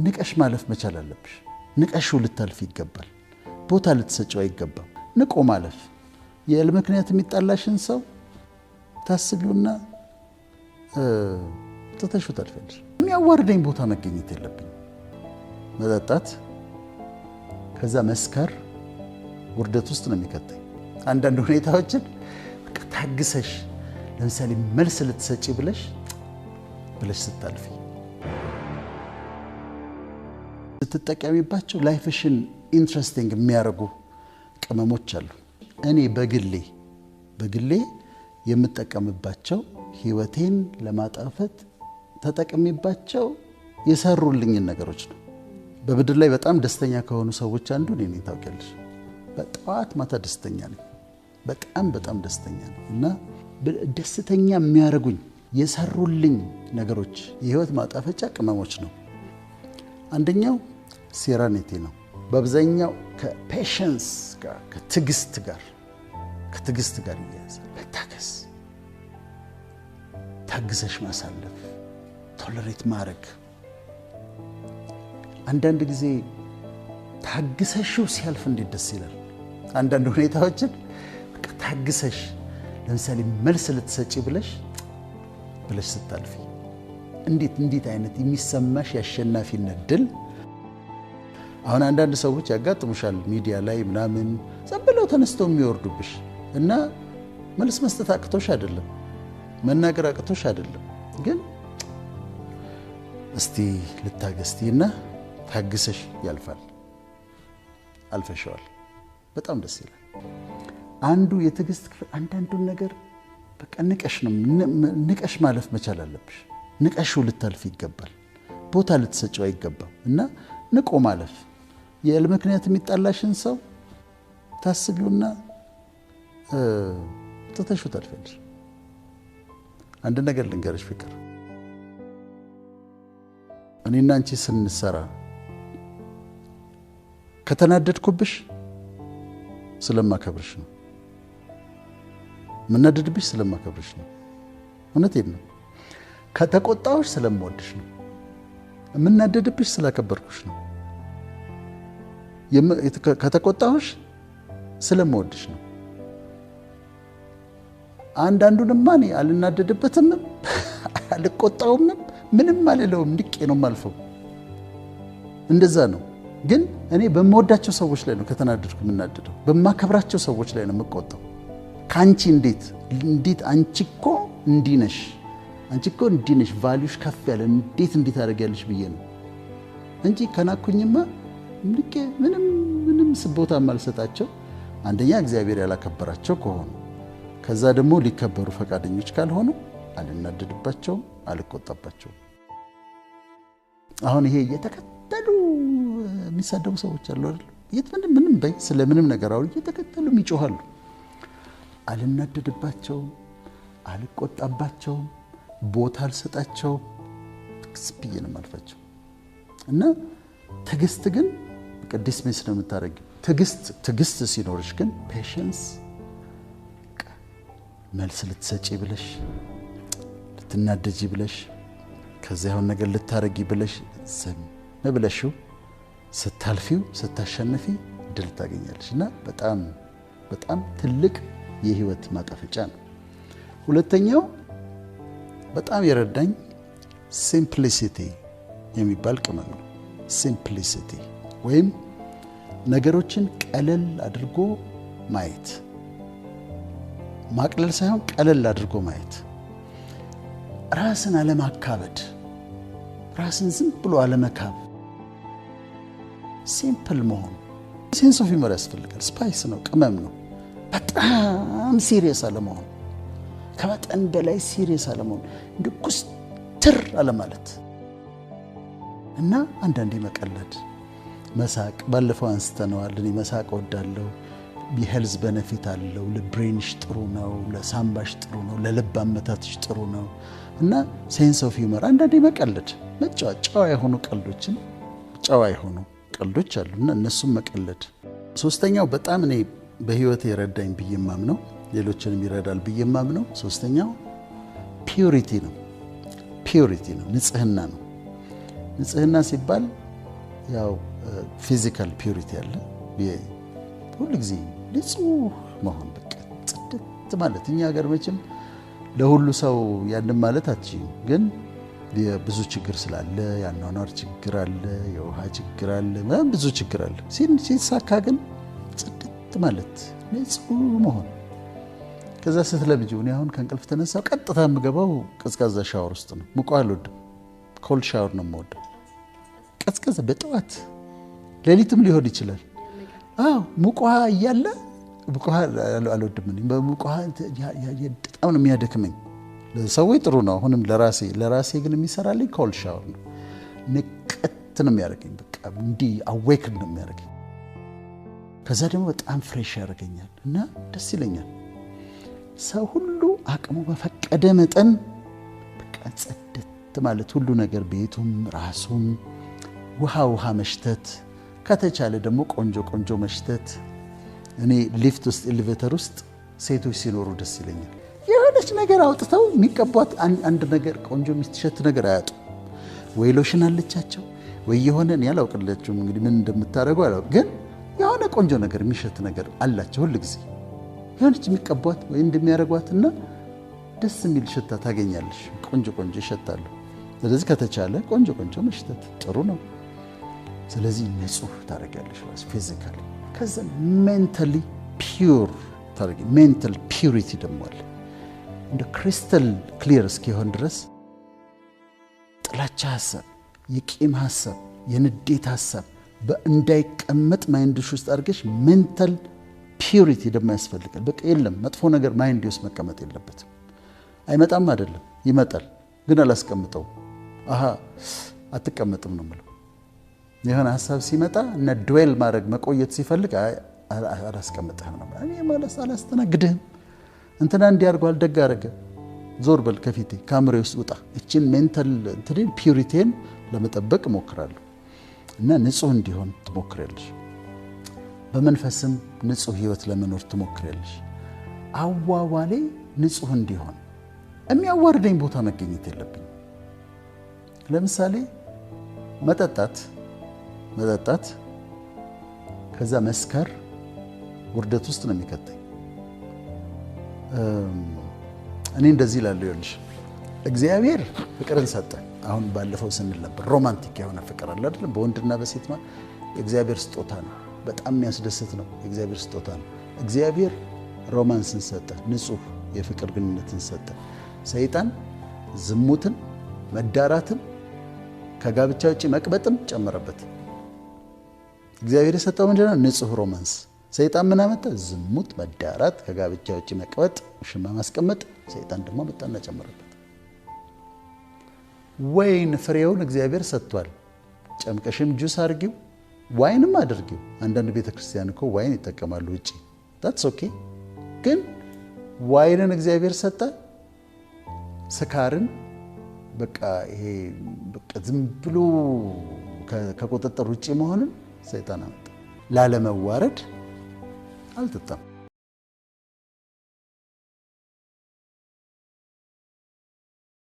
ንቀሽ ማለፍ መቻል አለብሽ። ንቀሽው ልታልፍ ይገባል። ቦታ ልትሰጪው አይገባም። ንቆ ማለፍ የል ምክንያት የሚጣላሽን ሰው ታስቢውና ተተሽው ታልፈልሽ። የሚያዋርደኝ ቦታ መገኘት የለብኝ። መጠጣት ከዛ መስከር ውርደት ውስጥ ነው የሚከተኝ። አንዳንድ ሁኔታዎችን ታግሰሽ ለምሳሌ መልስ ልትሰጪ ብለሽ ስታልፊ ስትጠቀሚባቸው ላይፍሽን ኢንትረስቲንግ የሚያደርጉ ቅመሞች አሉ። እኔ በግሌ የምጠቀምባቸው ህይወቴን ለማጣፈጥ ተጠቅሚባቸው የሰሩልኝን ነገሮች ነው። በምድር ላይ በጣም ደስተኛ ከሆኑ ሰዎች አንዱ እኔ ነኝ። ታውቂያለሽ፣ በጠዋት ማታ ደስተኛ ነኝ። በጣም ደስተኛ ነኝ እና ደስተኛ የሚያደርጉኝ የሰሩልኝ ነገሮች የህይወት ማጣፈጫ ቅመሞች ነው። አንደኛው ሴራኒቲ ነው። በአብዛኛው ከፔሽንስ ጋር ከትዕግስት ጋር ይያያዛል። መታገስ፣ ታግሰሽ ማሳለፍ፣ ቶለሬት ማድረግ። አንዳንድ ጊዜ ታግሰሽው ሲያልፍ እንዴት ደስ ይላል። አንዳንድ ሁኔታዎችን ታግሰሽ ለምሳሌ መልስ ልትሰጪ ብለሽ ስታልፊ እንዴት አይነት የሚሰማሽ የአሸናፊነት ድል። አሁን አንዳንድ ሰዎች ያጋጥሙሻል ሚዲያ ላይ ምናምን ዝም ብለው ተነስተው የሚወርዱብሽ እና መልስ መስጠት አቅቶሽ አይደለም፣ መናገር አቅቶሽ አይደለም፣ ግን እስቲ ልታገስቲና ታግሰሽ ያልፋል። አልፈሽዋል። በጣም ደስ ይላል። አንዱ የትዕግስት ክፍል አንዳንዱን ነገር በቃ ንቀሽ ማለፍ መቻል አለብሽ። ንቀሽው ልታልፍ ይገባል። ቦታ ልትሰጪው አይገባም እና ንቆ ማለፍ የል ምክንያት የሚጣላሽን ሰው ታስቢውና ተተሽው ታልፈልሽ። አንድ ነገር ልንገርሽ ፍቅር፣ እኔና አንቺ ስንሰራ ከተናደድኩብሽ ስለማከብርሽ ነው። ምናደድብሽ ስለማከብርሽ ነው። እውነቴን ነው። ከተቆጣሁሽ ስለምወድሽ ነው። ምናደድብሽ ስላከበርኩሽ ነው። ከተቆጣሁሽ ስለምወድሽ ነው። አንዳንዱንማ እኔ አልናደድበትም፣ አልቆጣውም፣ ምንም አልለውም፣ ንቄ ነው የማልፈው። እንደዛ ነው። ግን እኔ በምወዳቸው ሰዎች ላይ ነው ከተናደድኩ የምናደደው። በማከብራቸው ሰዎች ላይ ነው የምቆጣው። ካንቺ እንዴት አንቺ እኮ እንዲህ ነሽ፣ ቫልዩሽ ከፍ ያለ እንዴት አደርጋለሽ ብዬ ነው እንጂ ከናኩኝማ ንቄ ምንም ስቦታ ማልሰጣቸው። አንደኛ እግዚአብሔር ያላከበራቸው ከሆኑ፣ ከዛ ደግሞ ሊከበሩ ፈቃደኞች ካልሆኑ አልናደድባቸውም፣ አልቆጣባቸውም። አሁን ይሄ እየተከተሉ የሚሳደቡ ሰዎች አሉ አይደል? ምንም በይ ስለምንም ነገር አሁን እየተከተሉ ይጮሃሉ። አልናደድባቸውም፣ አልቆጣባቸውም፣ ቦታ አልሰጣቸውም። ስብዬ ነው የማልፋቸው እና ትዕግስት ግን ቅድስ ሜስ ነው የምታደርጊው። ትዕግስት ሲኖርሽ ግን ፔሽንስ፣ መልስ ልትሰጪ ብለሽ ልትናደጂ ብለሽ ከዚያ አሁን ነገር ልታረጊ ብለሽ ዝም ብለሽው ስታልፊው ስታሸንፊ ድል ታገኛለሽ እና በጣም ትልቅ የህይወት ማጣፈጫ ነው። ሁለተኛው በጣም የረዳኝ ሲምፕሊሲቲ የሚባል ቅመም ነው። ሲምፕሊሲቲ ወይም ነገሮችን ቀለል አድርጎ ማየት፣ ማቅለል ሳይሆን ቀለል አድርጎ ማየት፣ ራስን አለማካበድ፣ ራስን ዝም ብሎ አለመካብ፣ ሲምፕል መሆን። ሴንስ ኦፍ ሂውመር ያስፈልጋል። ስፓይስ ነው፣ ቅመም ነው። በጣም ሲሪየስ አለመሆን፣ ከመጠን በላይ ሲሪየስ አለመሆን፣ ኩስትር አለማለት እና አንዳንዴ መቀለድ፣ መሳቅ። ባለፈው አንስተነዋል። እኔ መሳቅ እወዳለሁ። የሄልዝ ቤኔፊት አለው። ለብሬንሽ ጥሩ ነው፣ ለሳምባሽ ጥሩ ነው፣ ለልብ አመታትሽ ጥሩ ነው እና ሴንስ ኦፍ ሂውመር። አንዳንዴ መቀለድ፣ ጨዋ የሆኑ ቀልዶች አሉና እነሱም መቀለድ። ሶስተኛው በጣም እኔ በህይወቴ የረዳኝ ብዬ የማምነው፣ ሌሎችንም ይረዳል ብዬ የማምነው ሶስተኛው ፒዩሪቲ ነው። ንጽህና ነው። ንጽህና ሲባል ያው ፊዚካል ፒዩሪቲ አለ ሁሉ ጊዜ ንጹህ መሆን በቃ ጽድት ማለት እኛ ሀገር መቼም ለሁሉ ሰው ያንን ማለት አትችይም ግን ብዙ ችግር ስላለ ያኗኗር ችግር አለ የውሃ ችግር አለ ብዙ ችግር አለ ሲሳካ ግን ጽድት ማለት ንጹህ መሆን ከዛ ስትለምጂው እኔ አሁን ከእንቅልፍ ተነሳው ቀጥታ የምገባው ቀዝቃዛ ሻወር ውስጥ ነው ሙቀት አልወድም ኮልድ ሻወር ነው የምወደው ቀዝቃዛ በጠዋት ሌሊትም ሊሆን ይችላል ሙቀት እያለ ሙቀት አልወድም እኔ በሙቀት በጣም ነው የሚያደክመኝ ለሰው ጥሩ ነው አሁንም ለራሴ ግን የሚሰራልኝ ኮልድ ሻወር ነው ንቅት ነው የሚያደርገኝ በቃ እንዲ አዌክን ነው የሚያደርገኝ ከዛ ደግሞ በጣም ፍሬሽ ያደርገኛል እና ደስ ይለኛል ሰው ሁሉ አቅሙ በፈቀደ መጠን በቃ ጽድት ማለት ሁሉ ነገር ቤቱም ራሱም ውሃ መሽተት ከተቻለ ደግሞ ቆንጆ መሽተት እኔ ሊፍት ውስጥ ኤሌቬተር ውስጥ ሴቶች ሲኖሩ ደስ ይለኛል የሆነች ነገር አውጥተው የሚቀቧት አንድ ነገር ቆንጆ የሚሽት ነገር አያጡ ወይ ሎሽን አለቻቸው ወይ የሆነን ያላውቅላችሁ እንግዲህ ምን እንደምታረጉ አላውቅ ግን የሆነ ቆንጆ ነገር የሚሽት ነገር አላቸው ሁሉ ጊዜ የሆነች የሚቀቧት ወይ እንደሚያረጓትና ደስ የሚል ሽታ ታገኛለሽ ቆንጆ ይሸታሉ ስለዚህ ከተቻለ ቆንጆ መሽተት ጥሩ ነው ስለዚህ ንጹህ ታረጋለሽ ራስ ፊዚካሊ ከዛ ሜንታሊ ፒዩር ታረጊ ሜንታል ፒዩሪቲ ደግሞ አለ እንደ ክሪስታል ክሊር እስኪሆን ድረስ ጥላቻ ሐሳብ የቂም ሐሳብ የንዴት ሐሳብ በእንዳይቀመጥ ማይንድሽ ውስጥ አድርገሽ ሜንታል ፒዩሪቲ ደግሞ ያስፈልጋል በቃ የለም መጥፎ ነገር ማይንድ ውስጥ መቀመጥ የለበትም አይመጣም አይደለም ይመጣል ግን አላስቀምጠው አትቀመጥም ነው ማለት የሆነ ሐሳብ ሲመጣ እና ድዌል ማድረግ መቆየት ሲፈልግ አላስቀምጠህም ነው እኔ ማለት አላስተናግድህም እንትና እንዲያርጓል ደግ አረገ ዞር በል ከፊቴ ካሜራ ውስጥ ውጣ እቺን ሜንታል እንትሪን ፒዩሪቲን ለመጠበቅ ሞክራለሁ እና ንጹህ እንዲሆን ትሞክራለሽ በመንፈስም ንጹህ ህይወት ለመኖር ትሞክራለሽ አዋዋሌ ንጹህ እንዲሆን የሚያዋርደኝ ቦታ መገኘት የለብኝ ለምሳሌ መጠጣት ከዛ መስከር ውርደት ውስጥ ነው የሚከተኝ እኔ እንደዚህ ይላል ይልሽ እግዚአብሔር ፍቅርን ሰጠ አሁን ባለፈው ስንል ነበር ሮማንቲክ የሆነ ፍቅር አለ አይደል በወንድና በሴት ማለት የእግዚአብሔር ስጦታ ነው በጣም የሚያስደስት ነው የእግዚአብሔር ስጦታ ነው እግዚአብሔር ሮማንስን ሰጠ ንጹህ የፍቅር ግንኙነትን ሰጠ ሰይጣን ዝሙትን መዳራትን ከጋብቻ ውጪ መቅበጥም ጨመረበት እግዚአብሔር የሰጠው ምንድነው ንጹህ ሮማንስ ሰይጣን ምን አመጣ ዝሙት መዳራት ከጋብቻ ውጪ መቅበጥ ሽማ ማስቀመጥ ሰይጣን ደግሞ መጣና ጨመረበት ወይን ፍሬውን እግዚአብሔር ሰጥቷል ጨምቀሽም ጁስ አርጊው ዋይንም አድርጊው አንዳንድ ቤተክርስቲያን እኮ ዋይን ይጠቀማሉ ውጪ that's okay ግን ዋይንን እግዚአብሔር ሰጠ ስካርን በቃ ይሄ በቃ ዝም ብሎ ከቁጥጥር ውጪ መሆንን ሰይጣን አመጣ ላለመዋረድ አልተጣም